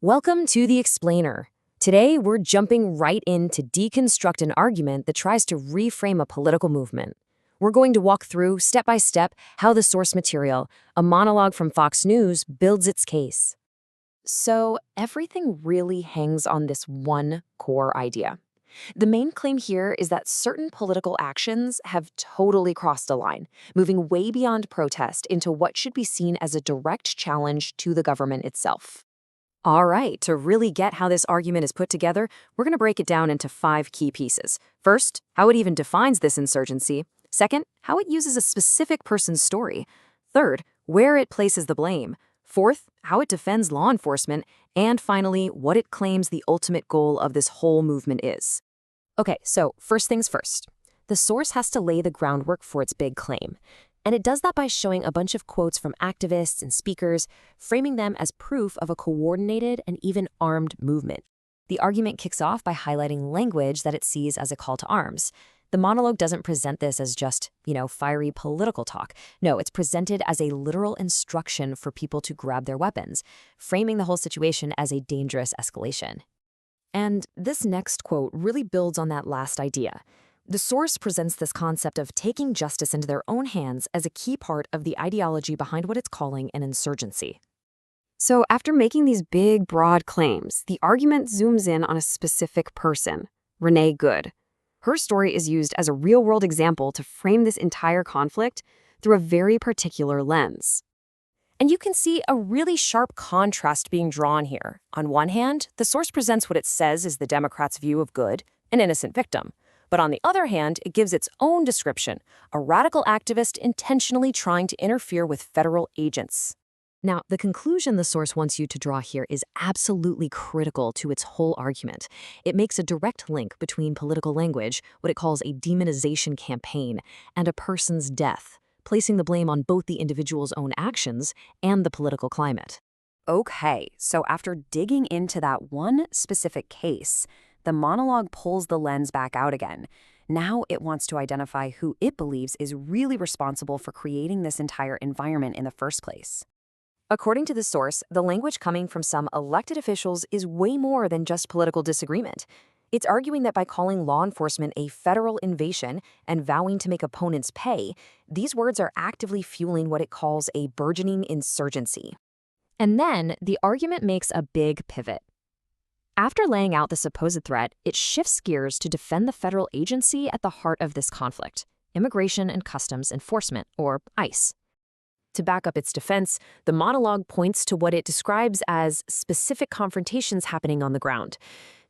Welcome to The Explainer. Today, we're jumping right in to deconstruct an argument that tries to reframe a political movement. We're going to walk through, step by step, how the source material, a monologue from Fox News, builds its case. So, everything really hangs on this one core idea. The main claim here is that certain political actions have totally crossed a line, moving way beyond protest into what should be seen as a direct challenge to the government itself. All right, to really get how this argument is put together, we're going to break it down into 5 key pieces. First, how it even defines this insurgency. Second, how it uses a specific person's story. Third, where it places the blame. Fourth, how it defends law enforcement. And finally, what it claims the ultimate goal of this whole movement is. Okay, so first things first. The source has to lay the groundwork for its big claim. And it does that by showing a bunch of quotes from activists and speakers, framing them as proof of a coordinated and even armed movement. The argument kicks off by highlighting language that it sees as a call to arms. The monologue doesn't present this as just, fiery political talk. No, it's presented as a literal instruction for people to grab their weapons, framing the whole situation as a dangerous escalation. And this next quote really builds on that last idea. The source presents this concept of taking justice into their own hands as a key part of the ideology behind what it's calling an insurgency. So after making these big, broad claims, the argument zooms in on a specific person, Renee Good. Her story is used as a real-world example to frame this entire conflict through a very particular lens. And you can see a really sharp contrast being drawn here. On one hand, the source presents what it says is the Democrats' view of Good, an innocent victim. But on the other hand, it gives its own description, a radical activist intentionally trying to interfere with federal agents. Now, the conclusion the source wants you to draw here is absolutely critical to its whole argument. It makes a direct link between political language, what it calls a demonization campaign, and a person's death, placing the blame on both the individual's own actions and the political climate. Okay, so after digging into that one specific case, the monologue pulls the lens back out again. Now it wants to identify who it believes is really responsible for creating this entire environment in the first place. According to the source, the language coming from some elected officials is way more than just political disagreement. It's arguing that by calling law enforcement a federal invasion and vowing to make opponents pay, these words are actively fueling what it calls a burgeoning insurgency. And then the argument makes a big pivot. After laying out the supposed threat, it shifts gears to defend the federal agency at the heart of this conflict, Immigration and Customs Enforcement, or ICE. To back up its defense, the monologue points to what it describes as specific confrontations happening on the ground.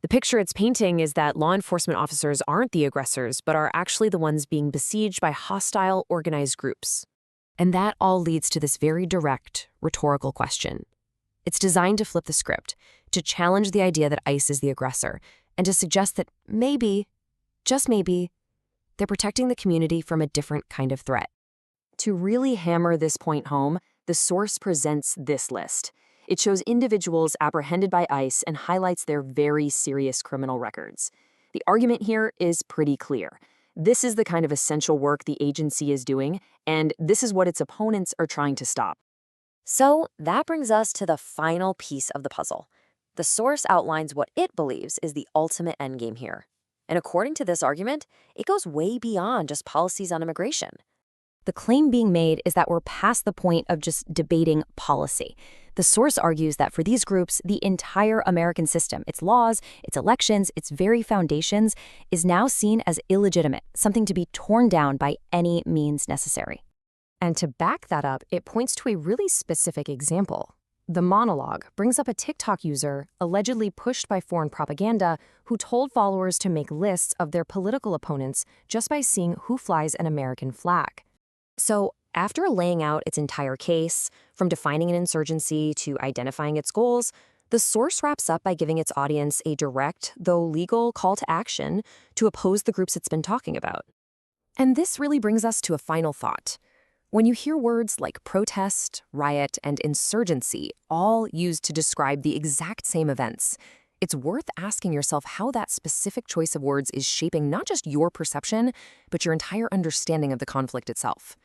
The picture it's painting is that law enforcement officers aren't the aggressors, but are actually the ones being besieged by hostile, organized groups. And that all leads to this very direct, rhetorical question. It's designed to flip the script, to challenge the idea that ICE is the aggressor, and to suggest that maybe, just maybe, they're protecting the community from a different kind of threat. To really hammer this point home, the source presents this list. It shows individuals apprehended by ICE and highlights their very serious criminal records. The argument here is pretty clear. This is the kind of essential work the agency is doing, and this is what its opponents are trying to stop. So that brings us to the final piece of the puzzle. The source outlines what it believes is the ultimate endgame here. And according to this argument, it goes way beyond just policies on immigration. The claim being made is that we're past the point of just debating policy. The source argues that for these groups, the entire American system, its laws, its elections, its very foundations, is now seen as illegitimate, something to be torn down by any means necessary. And to back that up, it points to a really specific example. The monologue brings up a TikTok user allegedly pushed by foreign propaganda who told followers to make lists of their political opponents just by seeing who flies an American flag. So after laying out its entire case, from defining an insurgency to identifying its goals, the source wraps up by giving its audience a direct, though legal, call to action to oppose the groups it's been talking about. And this really brings us to a final thought. When you hear words like protest, riot, and insurgency all used to describe the exact same events, it's worth asking yourself how that specific choice of words is shaping not just your perception, but your entire understanding of the conflict itself.